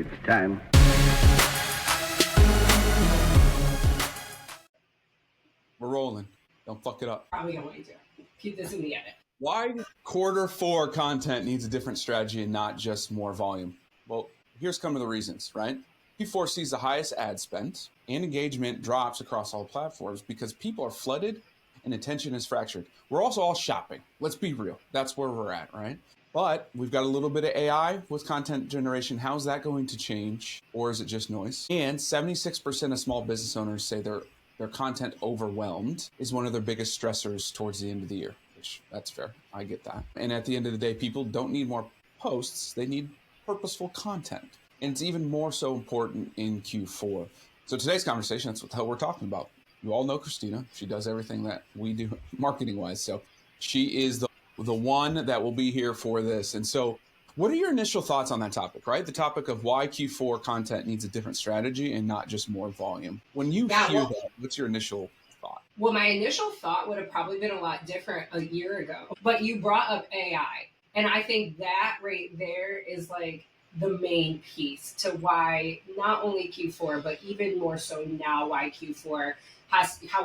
It's time. We're rolling. Don't fuck it up. Probably going to. Keep this in the edit. Why Q4 content needs a different strategy and not just more volume? Well, here's some of the reasons, right? Q4 sees the highest ad spend and engagement drops across all platforms because people are flooded and attention is fractured. We're also all shopping. Let's be real. That's where we're at, right? But we've got a little bit of AI with content generation. How's that going to change? Or is it just noise? And 76% of small business owners say their content overwhelmed is one of their biggest stressors towards the end of the year, which that's fair. I get that. And at the end of the day, people don't need more posts. They need purposeful content. And it's even more so important in Q4. So today's conversation, that's what we're talking about. You all know Kristina. She does everything that we do marketing-wise. So she is the one that will be here for this. And so what are your initial thoughts on that topic, right? The topic of why Q4 content needs a different strategy and not just more volume. When you hear that, what's your initial thought? Well, my initial thought would have probably been a lot different a year ago. But you brought up AI. And I think that right there is like the main piece to why not only Q4, but even more so now why Q4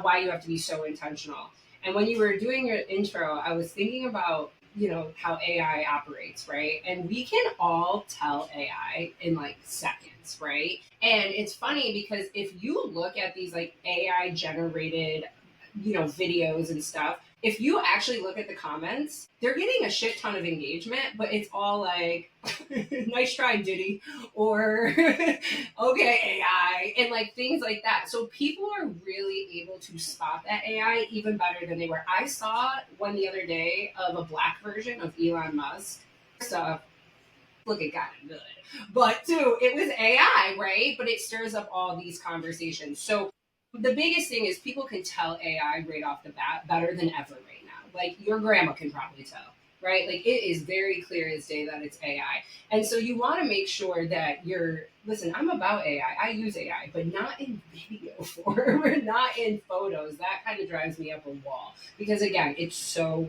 why you have to be so intentional. And when you were doing your intro, I was thinking about, how AI operates, right? And we can all tell AI in like seconds, right? And it's funny because if you look at these like AI generated, videos and stuff, if you actually look at the comments, they're getting a shit ton of engagement, but it's all like, nice try, Diddy, or okay, AI, and like things like that. So people are really able to spot that AI even better than they were. I saw one the other day of a black version of Elon Musk. So look, it got good. But two, it was AI, right? But it stirs up all these conversations. So the biggest thing is people can tell AI right off the bat better than ever right now. Like your grandma can probably tell, right? Like it is very clear as day that it's AI. And so you want to make sure that listen, I'm about AI. I use AI, but not in video form or not in photos. That kind of drives me up a wall because again, it's so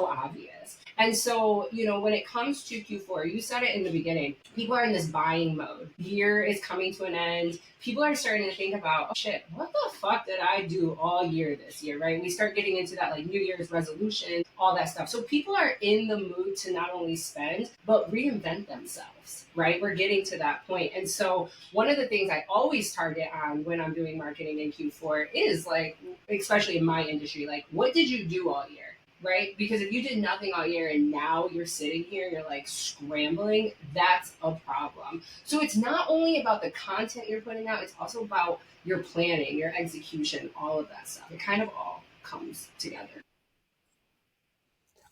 obvious. And so, when it comes to Q4, you said it in the beginning, people are in this buying mode. Year is coming to an end. People are starting to think about, oh shit, what the fuck did I do all year this year, right? We start getting into that like New Year's resolution, all that stuff. So people are in the mood to not only spend, but reinvent themselves, right? We're getting to that point. And so one of the things I always target on when I'm doing marketing in Q4 is like, especially in my industry, like what did you do all year? Right? Because if you did nothing all year and now you're sitting here, you're like scrambling, that's a problem. So it's not only about the content you're putting out, it's also about your planning, your execution, all of that stuff. It kind of all comes together.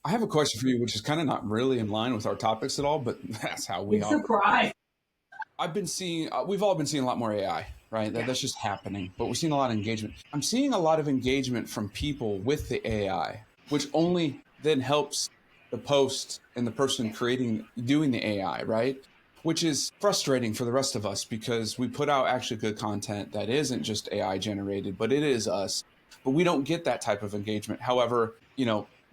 I have a question for you, which is kind of not really in line with our topics at all, but that's how we operate. Surprise. I've been seeing, we've all been seeing a lot more AI, right? That's just happening, but we're seeing a lot of engagement. I'm seeing a lot of engagement from people with the AI, which only then helps the post and the person doing the AI, right? Which is frustrating for the rest of us because we put out actually good content that isn't just AI generated, but it is us. But we don't get that type of engagement. However,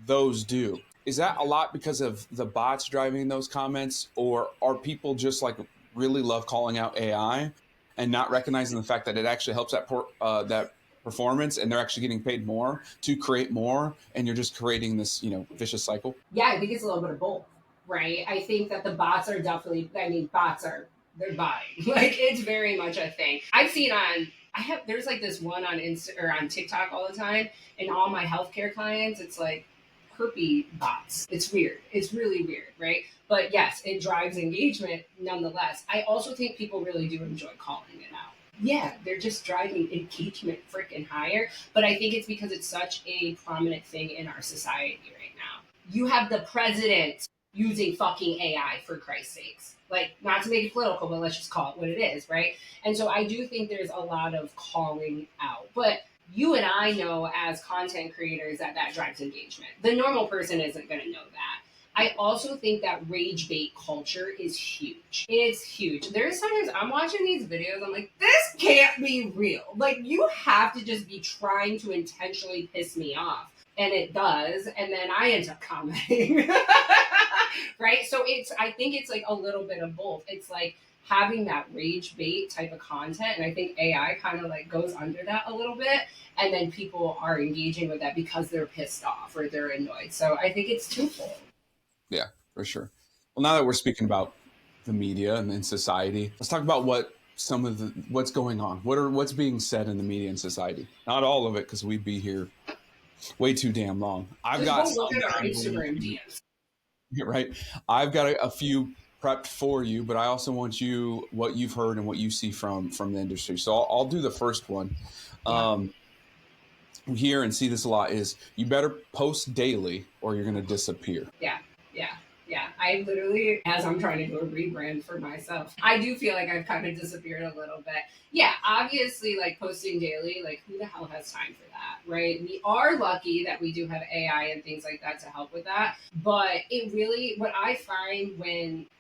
those do. Is that a lot because of the bots driving those comments, or are people just like really love calling out AI and not recognizing the fact that it actually helps that performance and they're actually getting paid more to create more, and you're just creating this vicious cycle? Yeah, I think it's a little bit of both, right? I think that the bots are definitely, they're buying. Like it's very much a thing. I've seen there's like this one on on TikTok all the time, and all my healthcare clients, it's like herpes bots. It's weird. It's really weird, right? But yes, it drives engagement nonetheless. I also think people really do enjoy calling it out. Yeah, they're just driving engagement freaking higher. But I think it's because it's such a prominent thing in our society right now. You have the president using fucking AI, for Christ's sakes. Like, not to make it political, but let's just call it what it is, right? And so I do think there's a lot of calling out. But you and I know as content creators that drives engagement. The normal person isn't going to know that. I also think that rage bait culture is huge. It's huge. There's sometimes I'm watching these videos, I'm like, this can't be real. Like, you have to just be trying to intentionally piss me off. And it does. And then I end up commenting. Right? So I think it's like a little bit of both. It's like having that rage bait type of content. And I think AI kind of like goes under that a little bit. And then people are engaging with that because they're pissed off or they're annoyed. So I think it's twofold. Yeah, for sure. Well, now that we're speaking about the media and in society, let's talk about what's going on. What's being said in the media and society. Not all of it, because we'd be here way too damn long. Just go look at our Instagram DMs. Right. I've got a few prepped for you, but I also want what you've heard and what you see from the industry. So I'll do the first one. We hear and see this a lot is you better post daily or you're going to disappear. Yeah. I literally, as I'm trying to do a rebrand for myself, I do feel like I've kind of disappeared a little bit. Yeah, obviously, like posting daily, like who the hell has time for that, right? We are lucky that we do have AI and things like that to help with that. But it really, what I find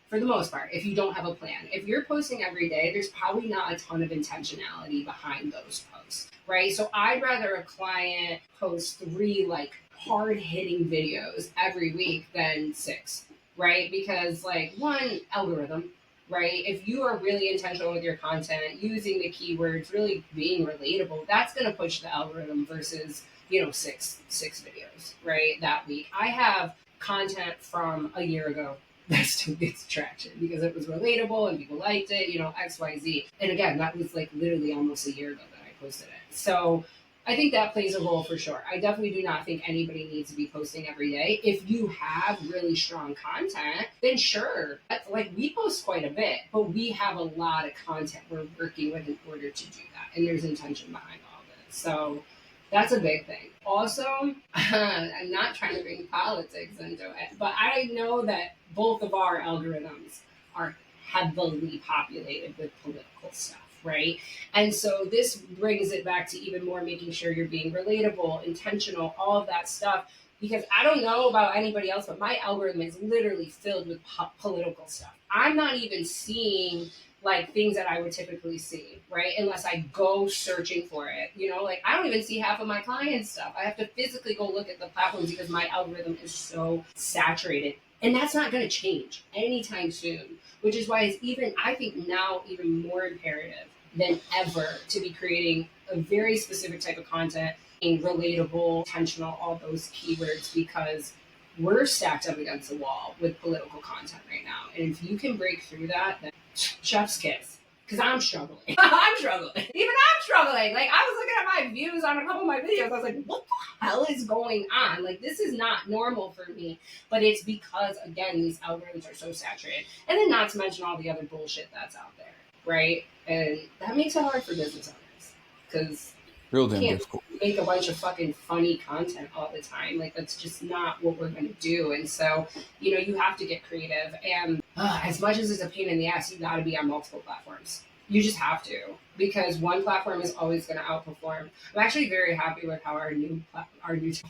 for the most part, if you don't have a plan, if you're posting every day, there's probably not a ton of intentionality behind those posts, right? So I'd rather a client post 3 like hard hitting videos every week than 6, right? Because like one, algorithm, right? If you are really intentional with your content, using the keywords, really being relatable, that's going to push the algorithm versus, 6 videos, right? That week. I have content from a year ago that still gets traction because it was relatable and people liked it, XYZ. And again, that was like literally almost a year ago that I posted it. So I think that plays a role for sure. I definitely do not think anybody needs to be posting every day. If you have really strong content, then sure. Like we post quite a bit, but we have a lot of content we're working with in order to do that. And there's intention behind all of it. So that's a big thing. Also, I'm not trying to bring politics into it, but I know that both of our algorithms are heavily populated with political stuff. Right. And so this brings it back to even more making sure you're being relatable, intentional, all of that stuff. Because I don't know about anybody else, but my algorithm is literally filled with political stuff. I'm not even seeing like things that I would typically see, right? Unless I go searching for it. Like I don't even see half of my clients' stuff. I have to physically go look at the platforms because my algorithm is so saturated. And that's not going to change anytime soon, which is why it's I think now even more imperative than ever to be creating a very specific type of content, being relatable, intentional, all those keywords, because we're stacked up against the wall with political content right now. And if you can break through that, then chef's kiss. Because I'm struggling. I'm struggling. Even I'm struggling. Like, I was looking at my views on a couple of my videos. I was like, what the hell is going on? Like, this is not normal for me. But it's because, again, these algorithms are so saturated. And then not to mention all the other bullshit that's out there, right? And that makes it hard for business owners. Because real damn can't difficult. Make a bunch of fucking funny content all the time. Like, that's just not what we're going to do. And so, you have to get creative. And as much as it's a pain in the ass, you got to be on multiple platforms. You just have to, because one platform is always going to outperform. I'm actually very happy with how our new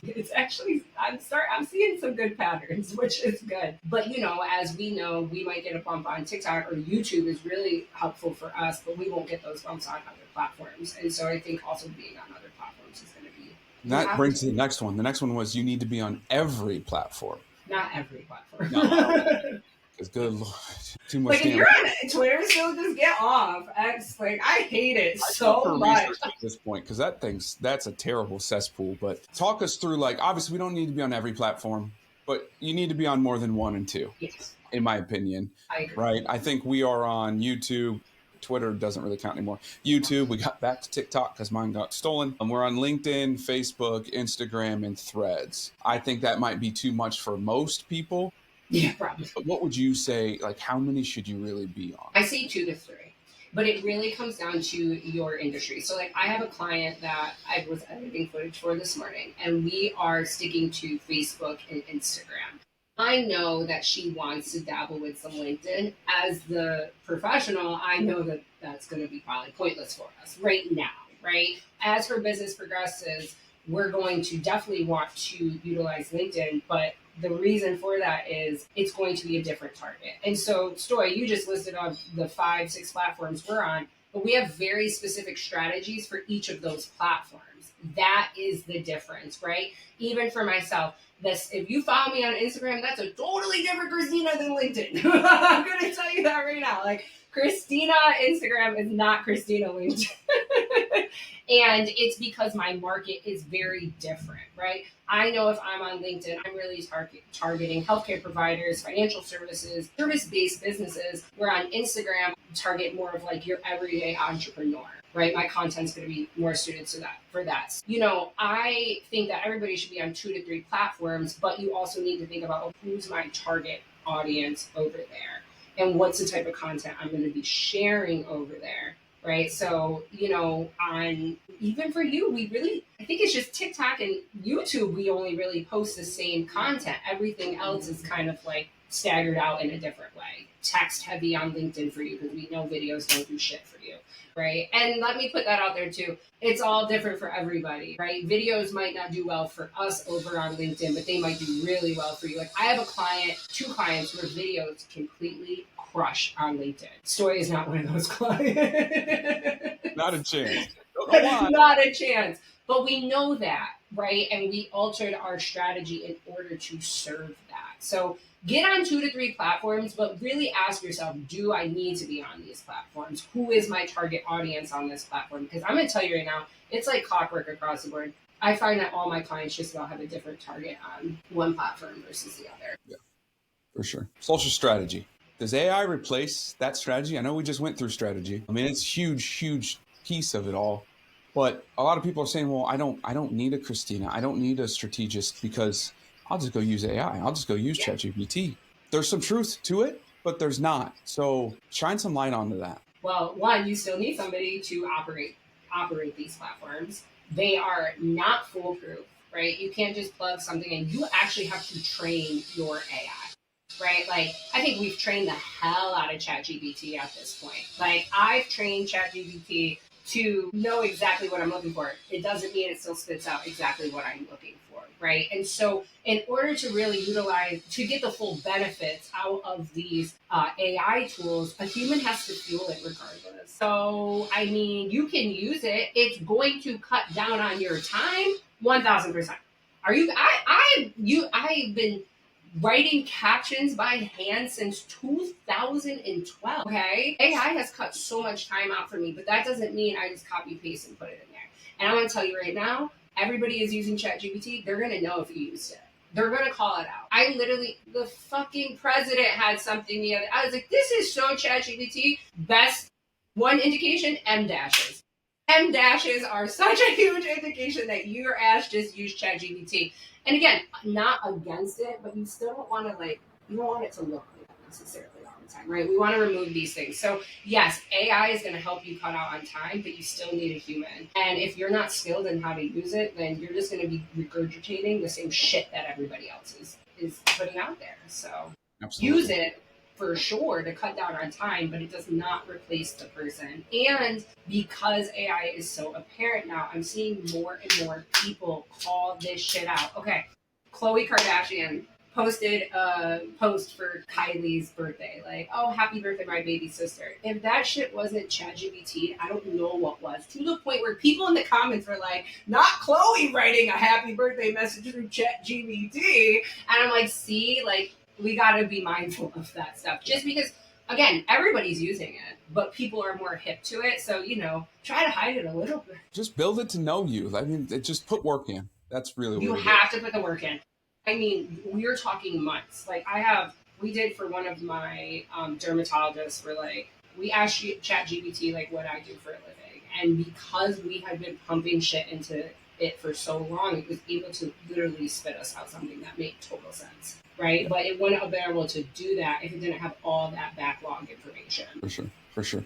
it's actually I'm seeing some good patterns, which is good. But as we know, we might get a bump on TikTok, or YouTube is really helpful for us, but we won't get those bumps on other platforms. And so I think also being on other platforms is going to be. That brings to the next one. The next one was you need to be on every platform. Not every platform. No. Because good Lord, too much. Like if you're on Twitter, still just get off. I hate it so much at this point, because that's a terrible cesspool. But talk us through, like, obviously we don't need to be on every platform, but you need to be on more than 1 and 2. Yes. In my opinion. I agree. Right. I think we are on YouTube. Twitter doesn't really count anymore. YouTube, we got back to TikTok because mine got stolen. And we're on LinkedIn, Facebook, Instagram, and Threads. I think that might be too much for most people. Yeah, probably. But what would you say, like, how many should you really be on? I say 2 to 3, but it really comes down to your industry. So like I have a client that I was editing footage for this morning, and we are sticking to Facebook and Instagram. I know that she wants to dabble with some LinkedIn. As the professional, I know that that's going to be probably pointless for us right now, right? As her business progresses, we're going to definitely want to utilize LinkedIn, but the reason for that is it's going to be a different target. And so, Stoy, you just listed on the 5-6 platforms we're on, but we have very specific strategies for each of those platforms. That is the difference, right? Even for myself, this, if you follow me on Instagram, that's a totally different Kristina than LinkedIn. I'm going to tell you that right now. Like, Kristina Instagram is not Kristina LinkedIn. And it's because my market is very different, right? I know if I'm on LinkedIn, I'm really targeting healthcare providers, financial services, service-based businesses, where on Instagram, target more of like your everyday entrepreneur, right? My content's going to be more suited to that for that. You know, I think that everybody should be on 2 to 3 platforms, but you also need to think about, who's my target audience over there and what's the type of content I'm going to be sharing over there, right? So, you know, on, even for you, I think it's just TikTok and YouTube, we only really post the same content. Everything else is kind of like staggered out in a different way. Text heavy on LinkedIn for you, because we know videos don't do shit for you, right? And let me put that out there too. It's all different for everybody, right? Videos might not do well for us over on LinkedIn, but they might do really well for you. Like, I have 2 clients where videos completely crush on LinkedIn. Stoy is not one of those clients. Not a chance. Not a chance. But we know that, right? And we altered our strategy in order to serve that. So get on 2 to 3 platforms, but really ask yourself, do I need to be on these platforms? Who is my target audience on this platform? Because I'm going to tell you right now, it's like clockwork across the board. I find that all my clients just about have a different target on one platform versus the other. Yeah, for sure. Social strategy. Does AI replace that strategy? I know we just went through strategy. I mean, it's huge piece of it all. But a lot of people are saying, well, I don't need a Kristina. I don't need a strategist, because I'll just go use AI. I'll just go use ChatGPT. There's some truth to it, but there's not. So shine some light onto that. Well, one, you still need somebody to operate these platforms. They are not foolproof, right? You can't just plug something in. You actually have to train your AI, right? Like, I think we've trained the hell out of ChatGPT at this point. Like, I've trained ChatGPT to know exactly what I'm looking for. It doesn't mean it still spits out exactly what I'm looking for, right? And so in order to really to get the full benefits out of these AI tools, a human has to fuel it regardless. So, I mean, you can use it. It's going to cut down on your time 1,000%. I've been writing captions by hand since 2012. Okay. AI has cut so much time out for me, but that doesn't mean I just copy paste and put it in there. And I'm going to tell you right now, everybody is using ChatGPT. They're going to know if you used it. They're going to call it out. The fucking president had something the other. I was like, this is so ChatGPT. Best one indication, M dashes. M dashes are such a huge indication that your ass just used ChatGPT. And again, not against it, but you still don't want to you don't want it to look like that necessarily all the time, right? We want to remove these things. So yes, AI is going to help you cut out on time, but you still need a human. And if you're not skilled in how to use it, then you're just going to be regurgitating the same shit that everybody else is putting out there. So Absolutely. Use it for sure to cut down on time, but it does not replace the person. And because AI is so apparent now, I'm seeing more and more people call this shit out. Okay, Khloe Kardashian posted a post for Kylie's birthday, like, oh, happy birthday, my baby sister. If that shit wasn't ChatGPT, I don't know what was. To the point where people in the comments were like, not Khloe writing a happy birthday message through ChatGPT. And I'm like, see, like, we got to be mindful of that stuff, just because, again, everybody's using it, but people are more hip to it. So, try to hide it a little bit. Just build it to know you. I mean, just put work in. That's really what you have to put the work in. I mean, we're talking months. Like, we did for one of my dermatologists, we asked ChatGPT, what I do for a living. And because we had been pumping shit into it for so long, it was able to literally spit us out something that made total sense. Right? But it wouldn't have been able to do that if it didn't have all that backlog information. For sure.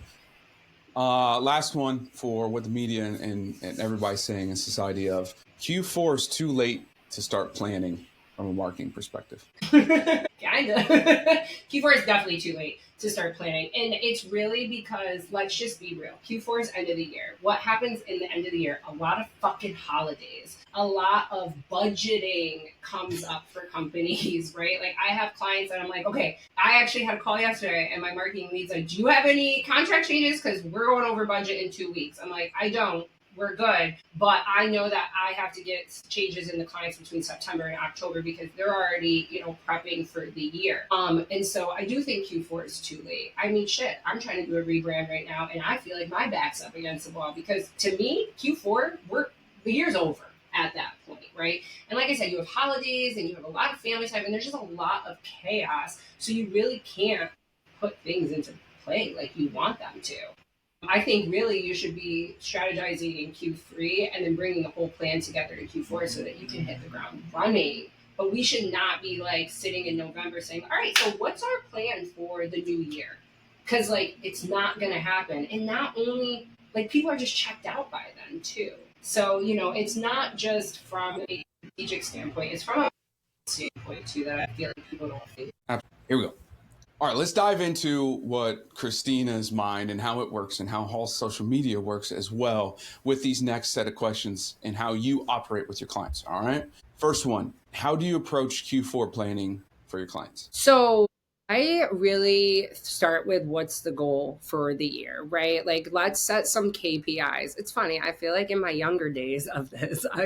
Last one for what the media and everybody's saying in society of Q4 is too late to start planning from a marketing perspective. Kinda. Q4 is definitely too late to start planning. And it's really because, let's just be real, Q4 is end of the year. What happens in the end of the year? A lot of fucking holidays. A lot of budgeting comes up for companies, right? Like, I have clients that I'm like, okay, I actually had a call yesterday and my marketing lead's like, do you have any contract changes? Because we're going over budget in 2 weeks. I'm like, I don't. we're good. But I know that I have to get changes in the clients between September and October because they're already, prepping for the year. And so I do think Q4 is too late. I mean, shit, I'm trying to do a rebrand right now, and I feel like my back's up against the wall because to me, Q4, the year's over at that point, right? And like I said, you have holidays and you have a lot of family time, and there's just a lot of chaos. So you really can't put things into play like you want them to. I think really you should be strategizing in Q3 and then bringing the whole plan together in Q4 so that you can hit the ground running. But we should not be like sitting in November saying, all right, so what's our plan for the new year? Because like it's not going to happen. And not only like people are just checked out by then too. So, it's not just from a strategic standpoint, it's from a standpoint too that I feel like people don't think. Here we go. All right, let's dive into what Kristina's mind and how it works and how Hall's social media works as well with these next set of questions and how you operate with your clients. All right. First one, how do you approach Q4 planning for your clients? So I really start with what's the goal for the year, right? Like, let's set some KPIs. It's funny. I feel like in my younger days of this, I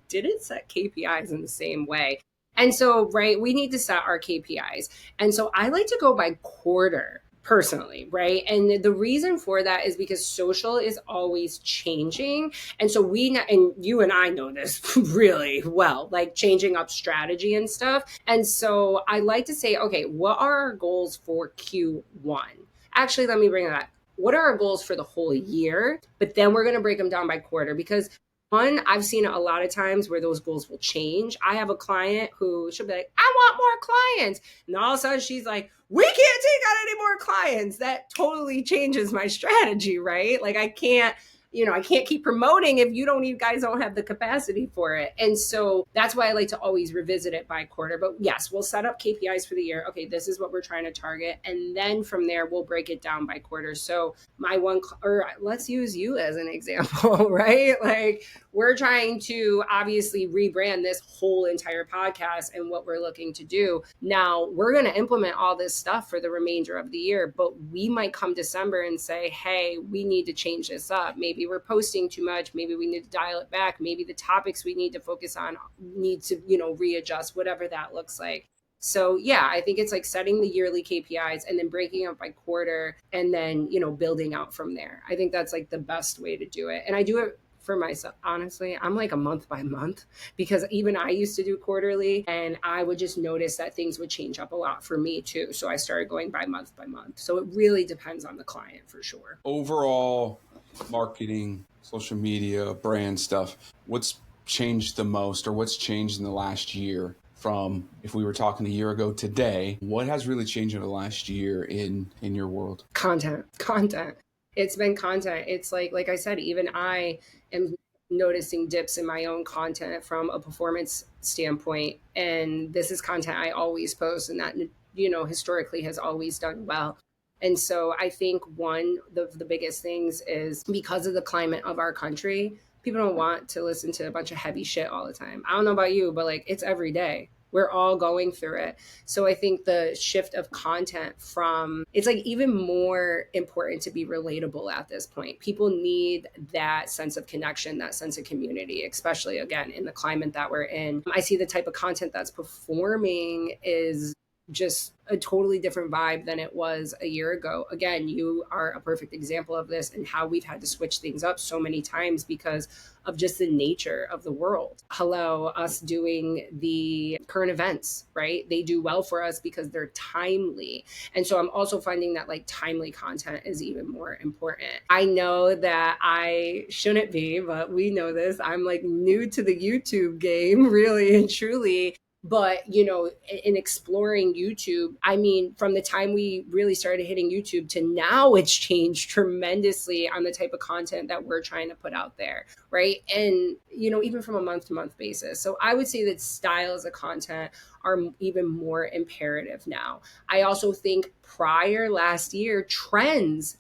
didn't set KPIs in the same way. And so, right, we need to set our KPIs. And so I like to go by quarter personally, right? And the reason for that is because social is always changing. And so and you and I know this really well, like changing up strategy and stuff. And so I like to say, okay, what are our goals for Q1? Actually, let me bring that. What are our goals for the whole year? But then we're going to break them down by quarter because one, I've seen it a lot of times where those goals will change. I have a client who should be like, I want more clients. And all of a sudden she's like, we can't take on any more clients. That totally changes my strategy, right? Like I can't keep promoting if you guys don't have the capacity for it. And so that's why I like to always revisit it by quarter. But yes, we'll set up KPIs for the year. Okay, this is what we're trying to target. And then from there, we'll break it down by quarter. So let's use you as an example, right? Like we're trying to obviously rebrand this whole entire podcast and what we're looking to do. Now we're going to implement all this stuff for the remainder of the year, but we might come December and say, hey, we need to change this up. Maybe we're posting too much. Maybe we need to dial it back. Maybe the topics we need to focus on need to, readjust, whatever that looks like. So yeah, I think it's like setting the yearly KPIs and then breaking up by quarter and then, building out from there. I think that's like the best way to do it. And I do it for myself. Honestly, I'm like a month by month because even I used to do quarterly and I would just notice that things would change up a lot for me too. So I started going by month. So it really depends on the client for sure. Overall, marketing, social media, brand stuff, what's changed the most or what's changed in the last year from if we were talking a year ago today? What has really changed in the last year in your world? Content. It's been content. It's like I said, even I am noticing dips in my own content from a performance standpoint. And this is content I always post and that, historically has always done well. And so I think one of the biggest things is because of the climate of our country, people don't want to listen to a bunch of heavy shit all the time. I don't know about you, but like it's every day. We're all going through it. So I think the shift of content it's like even more important to be relatable at this point. People need that sense of connection, that sense of community, especially again, in the climate that we're in. I see the type of content that's performing is just a totally different vibe than it was a year ago. Again, you are a perfect example of this and how we've had to switch things up so many times because of just the nature of the world. Hello, us doing the current events, right? They do well for us because they're timely. And so I'm also finding that like timely content is even more important. I know that I shouldn't be, but we know this. I'm like new to the YouTube game, really and truly. But, in exploring YouTube, I mean, from the time we really started hitting YouTube to now, it's changed tremendously on the type of content that we're trying to put out there, right? And, even from a month-to-month basis. So I would say that styles of content are even more imperative now. I also think last year, trends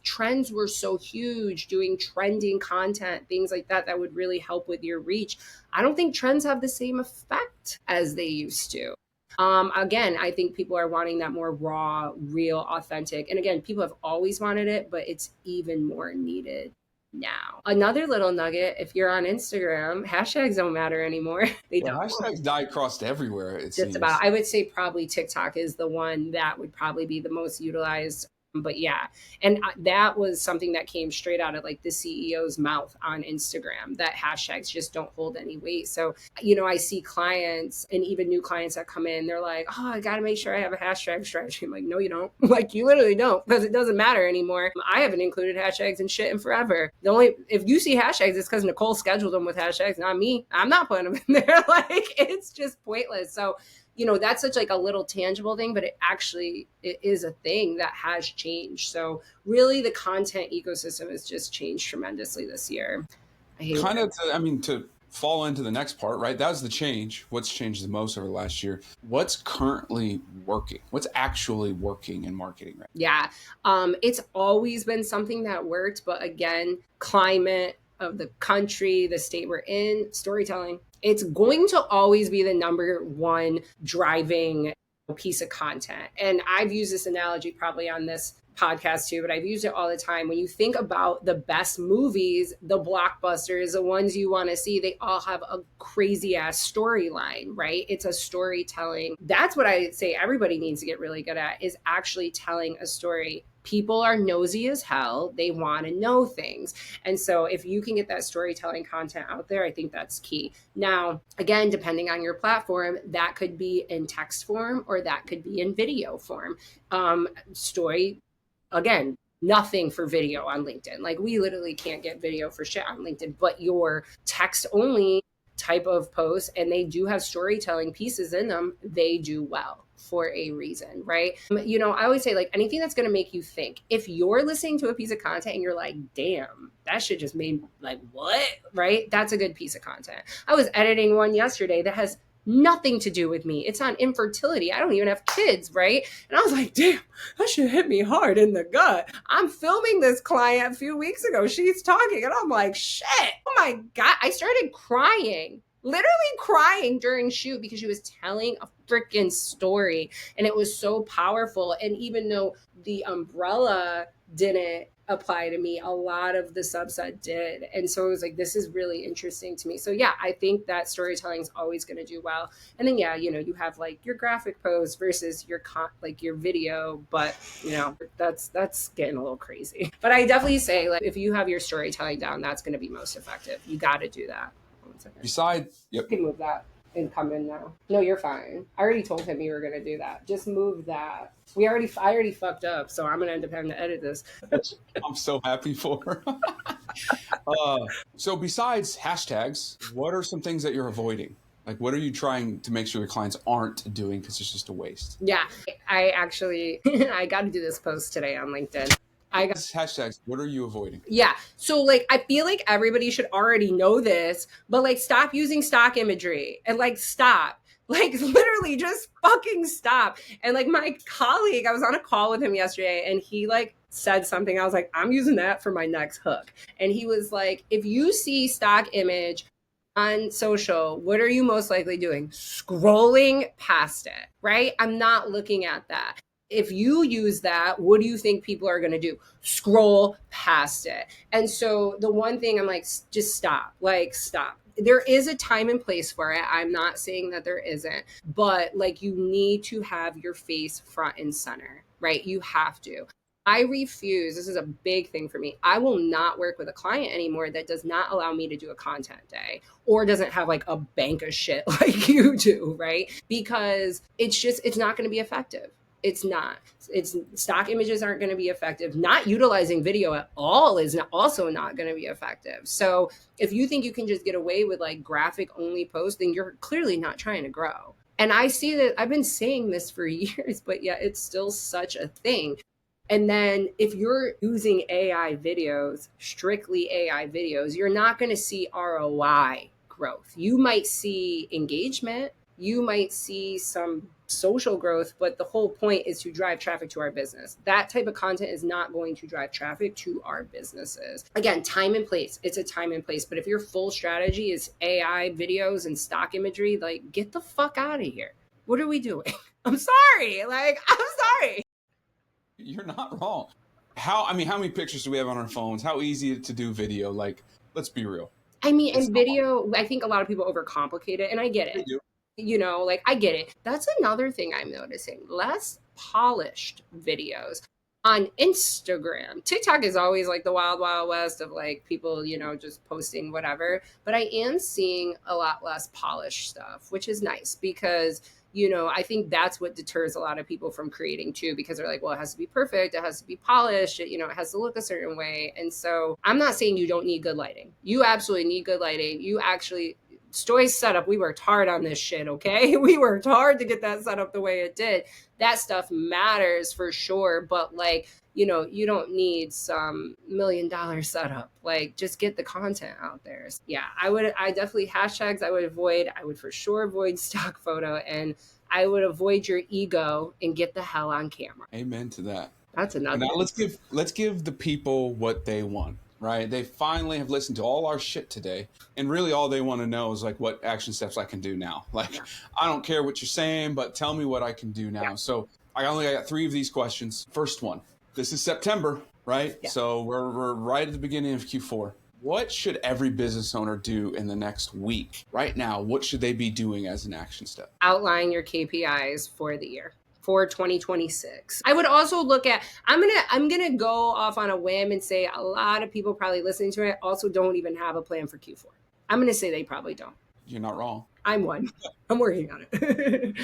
were so huge, doing trending content, things like that would really help with your reach. I don't think trends have the same effect as they used to. Again, I think people are wanting that more raw, real, authentic. And again, people have always wanted it, but it's even more needed now. Another little nugget, if you're on Instagram, hashtags don't matter anymore. They Yeah, don't. hashtags die crossed everywhere, it Just seems. about. I would say probably TikTok is the one that would probably be the most utilized. But yeah, and that was something that came straight out of like the CEO's mouth on Instagram, that hashtags just don't hold any weight. So, I see clients and even new clients that come in, they're like, oh, I got to make sure I have a hashtag strategy. I'm like, no, you don't. Like, you literally don't, because it doesn't matter anymore. I haven't included hashtags and shit in forever. If you see hashtags, it's because Nicole scheduled them with hashtags, not me. I'm not putting them in there. Like, it's just pointless. So, that's such like a little tangible thing, but it is a thing that has changed. So really the content ecosystem has just changed tremendously this year. I hate Kind it. of, to fall into the next part, right? That was the change. What's changed the most over the last year? What's currently working? What's actually working in marketing right Yeah. It's always been something that worked, but again, climate of the country, the state we're in, storytelling, it's going to always be the number one driving piece of content. And I've used this analogy probably on this podcast too, but I've used it all the time. When you think about the best movies, the blockbusters, the ones you want to see, they all have a crazy ass storyline, right? It's a storytelling. That's what I say everybody needs to get really good at, is actually telling a story. People are nosy as hell. They want to know things. And so if you can get that storytelling content out there, I think that's key. Now, again, depending on your platform, that could be in text form or that could be in video form. Story, again, nothing for video on LinkedIn. Like, we literally can't get video for shit on LinkedIn, but your text only type of posts, and they do have storytelling pieces in them, they do well for a reason, right? I always say, like, anything that's going to make you think. If you're listening to a piece of content and you're like, damn, that shit just made, like, what? Right? That's a good piece of content. I was editing one yesterday that has nothing to do with me. It's on infertility. I don't even have kids, right? And I was like, damn, that shit hit me hard in the gut. I'm filming this client a few weeks ago. She's talking and I'm like, shit, oh my God. I started crying, literally crying during shoot, because she was telling a freaking story and it was so powerful. And even though the umbrella didn't apply to me, a lot of the subset did. And so it was like, this is really interesting to me. So yeah, I think that storytelling is always going to do well. And then yeah, you have like your graphic post versus your your video, but that's getting a little crazy. But I definitely say, like, if you have your storytelling down, that's going to be most effective. You got to do that. Besides, yep. You can move that and come in now. No, you're fine. I already told him you were going to do that. Just move that. I already fucked up, so I'm going to end up having to edit this. I'm so happy for her. So besides hashtags, what are some things that you're avoiding? Like, what are you trying to make sure your clients aren't doing because it's just a waste? Yeah, I actually, I got to do this post today on LinkedIn. Hashtags, what are you avoiding? Yeah. So like, I feel like everybody should already know this, but like, stop using stock imagery and like, stop. Like, literally just fucking stop. And like, my colleague, I was on a call with him yesterday and he like said something. I was like, I'm using that for my next hook. And he was like, if you see stock image on social, what are you most likely doing? Scrolling past it, right? I'm not looking at that. If you use that, what do you think people are going to do? Scroll past it. And so the one thing I'm like, just stop, like, stop. There is a time and place for it. I'm not saying that there isn't, but like, you need to have your face front and center, right? You have to. I refuse. This is a big thing for me. I will not work with a client anymore that does not allow me to do a content day or doesn't have like a bank of shit like you do, right? Because it's not going to be effective. It's not. It's stock images aren't going to be effective. Not utilizing video at all is also not going to be effective. So if you think you can just get away with like graphic only posts, then you're clearly not trying to grow. And I see that I've been saying this for years, but yeah, it's still such a thing. And then if you're using AI videos, strictly AI videos, you're not going to see ROI growth. You might see engagement, you might see some social growth, but the whole point is to drive traffic to our business. That type of content is not going to drive traffic to our businesses. Again, time and place. It's a time and place. But if your full strategy is AI videos and stock imagery, like, get the fuck out of here. What are we doing? I'm sorry. Like, I'm sorry. You're not wrong. how many pictures do we have on our phones? How easy to do video? Like, let's be real. I mean, It's in not video, I think a lot of people overcomplicate it, and I get they it. do. Like I get it. That's another thing I'm noticing. Less polished videos on Instagram. TikTok is always like the wild, wild west of like people, just posting whatever. But I am seeing a lot less polished stuff, which is nice because I think that's what deters a lot of people from creating too, because they're like, well, it has to be perfect, it has to be polished, it has to look a certain way. And so I'm not saying you don't need good lighting. You absolutely need good lighting. You actually, Stoy's setup, we worked hard on this shit, okay? We worked hard to get that set up the way it did. That stuff matters for sure, but like, you don't need some $1 million setup. Like, just get the content out there. So, yeah, I definitely hashtags I would for sure avoid stock photo, and I would avoid your ego and get the hell on camera. Amen to that. That's And another. now let's give the people what they want, right? They finally have listened to all our shit today, and really all they want to know is like what action steps I can do now. Like, I don't care what you're saying, but tell me what I can do now. Yeah. So I got 3 of these questions. First one. This is September, right? Yeah. So we're right at the beginning of Q4. What should every business owner do in the next week? Right now, what should they be doing as an action step? Outline your KPIs for the year, for 2026. I would also look at, I'm gonna go off on a whim and say a lot of people probably listening to it also don't even have a plan for Q4. I'm gonna say they probably don't. You're not wrong. I'm one. I'm working on it.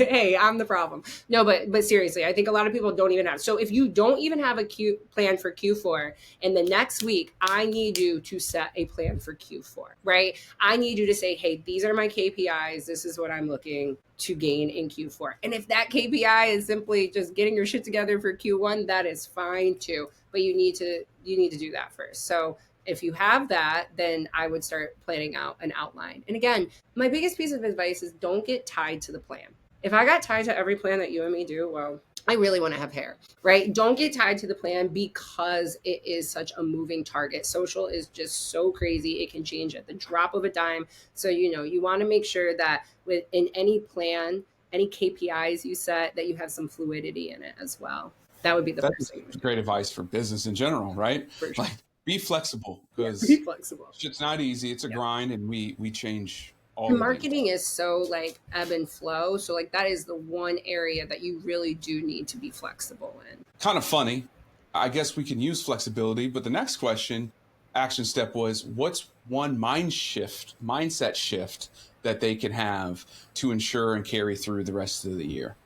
Hey, I'm the problem. No, but seriously, I think a lot of people don't even have. So if you don't even have a plan for Q4, and the next week, I need you to set a plan for Q4, right? I need you to say, hey, these are my KPIs. This is what I'm looking to gain in Q4. And if that KPI is simply just getting your shit together for Q1, that is fine too. But you need to do that first. So if you have that, then I would start planning out an outline. And again, my biggest piece of advice is don't get tied to the plan. If I got tied to every plan that you and me do, well, I really want to have hair, right? Don't get tied to the plan because it is such a moving target. Social is just so crazy. It can change at the drop of a dime. So, you want to make sure that in any plan, any KPIs you set, that you have some fluidity in it as well. That would be the first thing. That's great advice for business in general, right? For sure. Like, be flexible, because be flexible. It's not easy. It's a grind, and we change all. And marketing is so like ebb and flow. So like that is the one area that you really do need to be flexible in. Kind of funny. I guess we can use flexibility, but the next question, action step, was what's one mindset shift that they can have to ensure and carry through the rest of the year?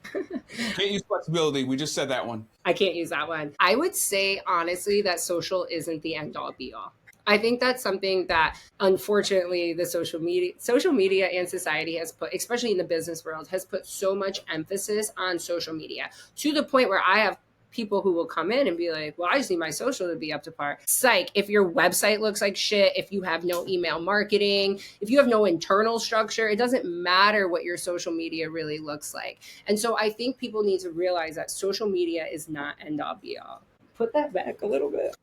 Can't use flexibility. We just said that one. I can't use that one. I would say, honestly, that social isn't the end all be all. I think that's something that, unfortunately, the social media and society has put, especially in the business world, has put so much emphasis on social media, to the point where I have people who will come in and be like, well, I just need my social to be up to par. Psych, if your website looks like shit, if you have no email marketing, if you have no internal structure, it doesn't matter what your social media really looks like. And so I think people need to realize that social media is not end all be all. Put that back a little bit.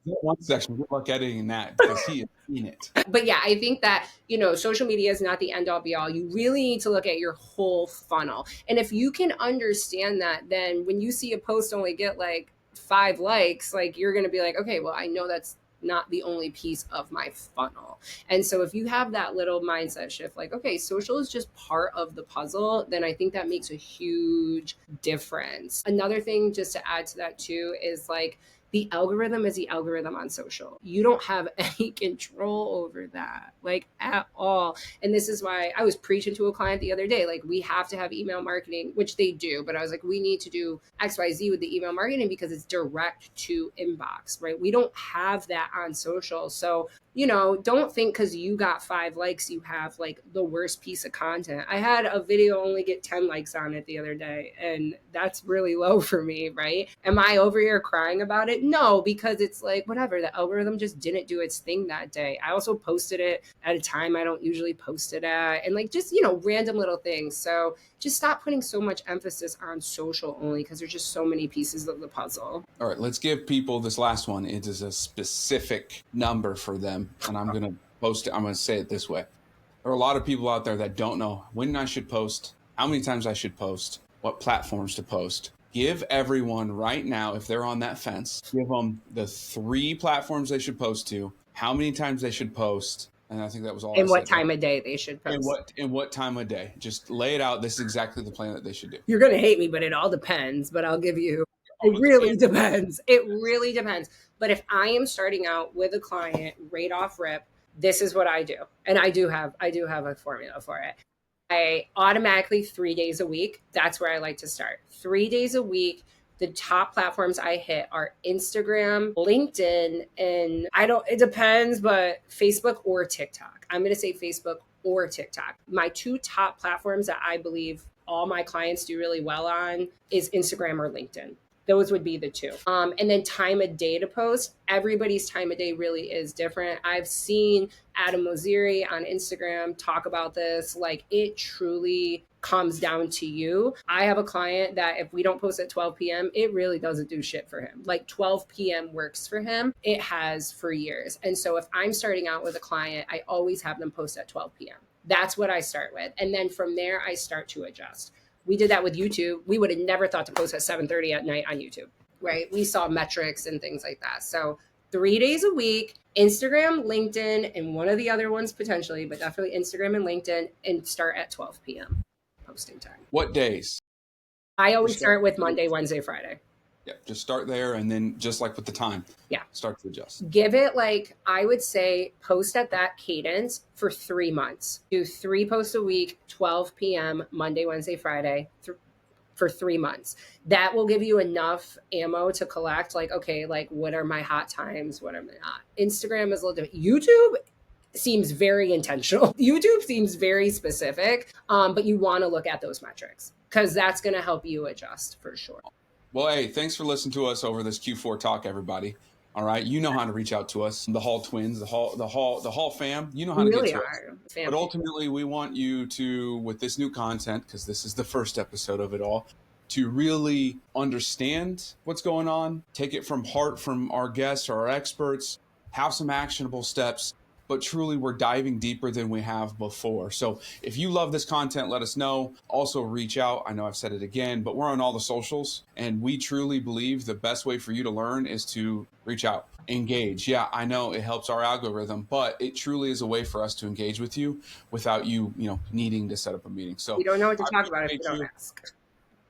One section, good luck editing that, because he has seen it. But yeah, I think that, social media is not the end all be all. You really need to look at your whole funnel. And if you can understand that, then when you see a post only get like 5 likes, like you're going to be like, okay, well, I know that's not the only piece of my funnel. And so if you have that little mindset shift, like, okay, social is just part of the puzzle, then I think that makes a huge difference. Another thing just to add to that too is like, the algorithm is the algorithm on social. You don't have any control over that, like at all. And this is why I was preaching to a client the other day, like we have to have email marketing, which they do. But I was like, we need to do XYZ with the email marketing because it's direct to inbox, right? We don't have that on social. So, don't think because you got 5 likes, you have like the worst piece of content. I had a video only get 10 likes on it the other day, and that's really low for me, right? Am I over here crying about it? No, because it's like, whatever, the algorithm just didn't do its thing that day. I also posted it at a time I don't usually post it at, and like just, random little things. So just stop putting so much emphasis on social only because there's just so many pieces of the puzzle. All right, let's give people this last one. It is a specific number for them, and I'm going to post it. I'm going to say it this way. There are a lot of people out there that don't know when I should post, how many times I should post, what platforms to post. Give everyone right now, if they're on that fence, give them the 3 platforms they should post to, how many times they should post. And I think that was all I And what said, time right? of day they should post. And what time of day. Just lay it out. This is exactly the plan that they should do. You're going to hate me, but it all depends. But I'll give you, it really depends. It really depends. But if I am starting out with a client right off rip, this is what I do. And I do have a formula for it. I automatically 3 days a week. That's where I like to start. 3 days a week. The top platforms I hit are Instagram, LinkedIn, and it depends, but Facebook or TikTok. I'm going to say Facebook or TikTok. My 2 top platforms that I believe all my clients do really well on is Instagram or LinkedIn. Those would be the 2. And then time of day to post. Everybody's time of day really is different. I've seen Adam Moziri on Instagram talk about this. Like, it truly comes down to you. I have a client that if we don't post at 12 p.m., it really doesn't do shit for him. Like 12 p.m. works for him. It has for years. And so if I'm starting out with a client, I always have them post at 12 p.m. That's what I start with. And then from there, I start to adjust. We did that with YouTube. We would have never thought to post at 7:30 at night on YouTube, right? We saw metrics and things like that. So 3 days a week, Instagram, LinkedIn, and one of the other ones potentially, but definitely Instagram and LinkedIn, and start at 12 p.m. posting time. What days? I always start with Monday, Wednesday, Friday. Yeah, just start there, and then just like with the time, start to adjust. Give it, like, I would say, post at that cadence for 3 months. Do 3 posts a week, 12 p.m., Monday, Wednesday, Friday, for 3 months. That will give you enough ammo to collect, like, okay, like, what are my hot times? What are my not? Instagram is a little different. YouTube seems very intentional. YouTube seems very specific, but you want to look at those metrics because that's going to help you adjust for sure. Well, hey, thanks for listening to us over this Q4 talk, everybody. All right, you know how to reach out to us, the Hall twins, the Hall fam. You know how to get to us. But ultimately, we want you to, with this new content, because this is the first episode of it all, to really understand what's going on, take it from heart from our guests or our experts, have some actionable steps. But truly, we're diving deeper than we have before. So if you love this content, let us know. Also, reach out. I know I've said it again, but we're on all the socials. And we truly believe the best way for you to learn is to reach out, engage. Yeah, I know it helps our algorithm, but it truly is a way for us to engage with you without you, needing to set up a meeting. So you don't know what to talk about if you don't ask.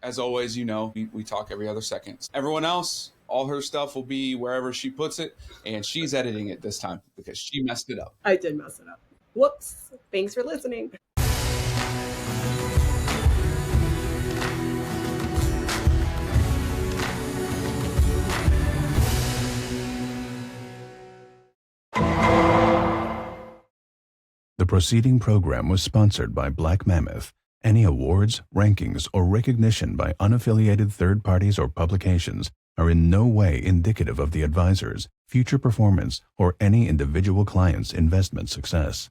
As always, we talk every other second. Everyone else, all her stuff will be wherever she puts it, and she's editing it this time because she messed it up. I did mess it up. Whoops. Thanks for listening. The preceding program was sponsored by Black Mammoth. Any awards, rankings, or recognition by unaffiliated third parties or publications are in no way indicative of the advisor's future performance or any individual client's investment success.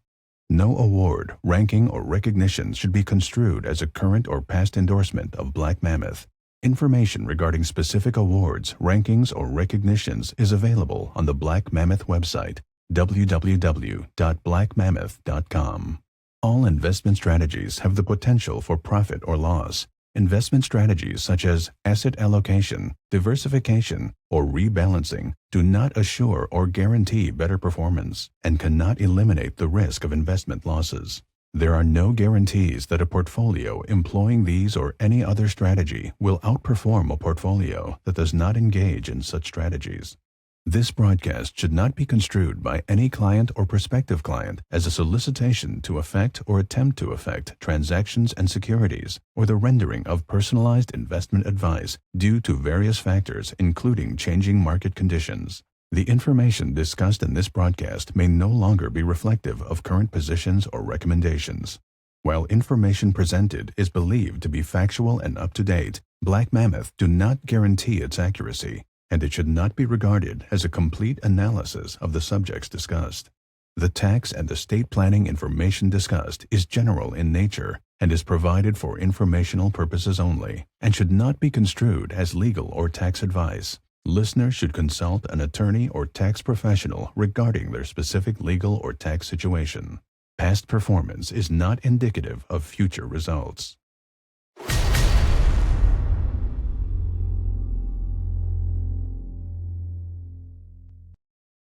No award, ranking, or recognition should be construed as a current or past endorsement of Black Mammoth. Information regarding specific awards, rankings, or recognitions is available on the Black Mammoth website, www.blackmammoth.com. All investment strategies have the potential for profit or loss. Investment strategies such as asset allocation, diversification, or rebalancing do not assure or guarantee better performance and cannot eliminate the risk of investment losses. There are no guarantees that a portfolio employing these or any other strategy will outperform a portfolio that does not engage in such strategies. This broadcast should not be construed by any client or prospective client as a solicitation to effect or attempt to effect transactions and securities or the rendering of personalized investment advice due to various factors including changing market conditions. The information discussed in this broadcast may no longer be reflective of current positions or recommendations. While information presented is believed to be factual and up-to-date, Black Mammoth do not guarantee its accuracy, and it should not be regarded as a complete analysis of the subjects discussed. The tax and estate planning information discussed is general in nature and is provided for informational purposes only and should not be construed as legal or tax advice. Listeners should consult an attorney or tax professional regarding their specific legal or tax situation. Past performance is not indicative of future results.